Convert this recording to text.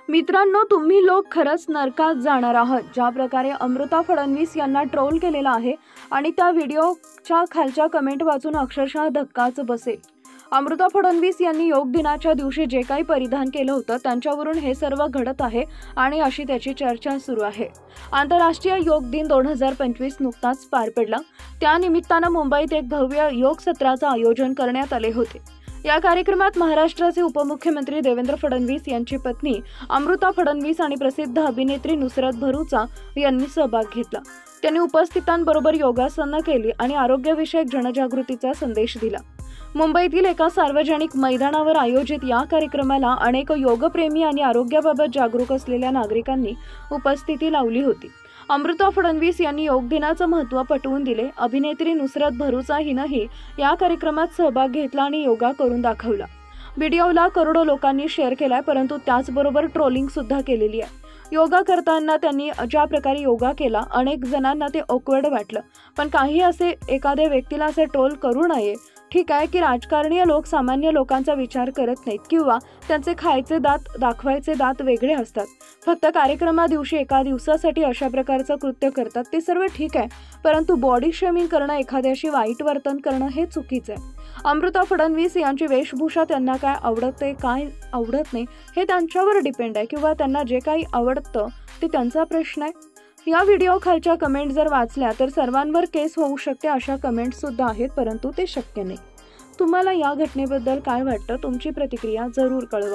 मित्रांनो, तुम्ही लोक खरंच नरकात जाणार आहात। ज्या प्रकारे अमृता फडणवीस यांना ट्रोल केलेला आहे आणि त्या व्हिडिओच्या खालच्या कमेंट वाचून अक्षरशः धक्काच बसेल। अमृता फडणवीस यांनी योग दिनाच्या दिवशी जे काही परिधान केलं होतं त्यांच्यावरून हे सर्व घडत आहे आणि अशी त्याची चर्चा सुरू आहे। आंतरराष्ट्रीय योग दिन 2025 नुकताच पार पडला। त्या निमित्तानं मुंबईत एक भव्य योग सत्राचं आयोजन करण्यात आले होते। या कार्यक्रमात महाराष्ट्राचे उपमुख्यमंत्री देवेंद्र फडणवीस यांची पत्नी अमृता फडणवीस आणि प्रसिद्ध अभिनेत्री नुसरत भरूचा यांनी सहभाग घेतला। त्यांनी उपस्थितांबरोबर योगासनं केली आणि आरोग्यविषयक जनजागृतीचा संदेश दिला। मुंबईतील एका सार्वजनिक मैदानावर आयोजित या कार्यक्रमाला अनेक योगप्रेमी आणि आरोग्याबाबत जागरूक असलेल्या नागरिकांनी उपस्थिती लावली होती। अमृता फडणवीस यांनी योग दिनाचं महत्त्व पटवून दिले। अभिनेत्री नुसरत भरूचा हिनंही या कार्यक्रमात सहभाग घेतला आणि योगा करून दाखवला। व्हिडिओला करोडो लोकांनी शेअर केलाय, परंतु त्याचबरोबर ट्रोलिंग सुद्धा केलेली आहे। योगा करताना त्यांनी ज्या प्रकारे योगा केला, अनेक जणांना ते ऑकवर्ड वाटलं, पण काही असे एखाद्या व्यक्तीला असे ट्रोल करू नये। ठीक आहे की राजकारणीय लोक सामान्य लोकांचा विचार करत नाहीत किंवा त्यांचे खायचे दात दाखवायचे दात वेगळे असतात। फक्त कार्यक्रमा दिवशी एका दिवसासाठी अशा प्रकारचं कृत्य करतात, ते सर्व ठीक आहे, परंतु बॉडी शेमिंग करणं, एखाद्याशी वाईट वर्तन करणं हे चुकीचं आहे। अमृता फडणवीस यांची वेशभूषा त्यांना काय आवडते काय आवडत नाही हे त्यांच्यावर डिपेंड आहे किंवा त्यांना जे काही आवडतं ते त्यांचा प्रश्न आहे। या व्हिडिओ खालच्या कमेंट जर वाचल्या तर सर्वांवर केस होऊ शकते अशा कमेंट सुद्धा आहेत, परंतु ते शक्य नाही। तुम्हाला या घटनेबद्दल काय वाटतं? तुमची प्रतिक्रिया जरूर कळवा।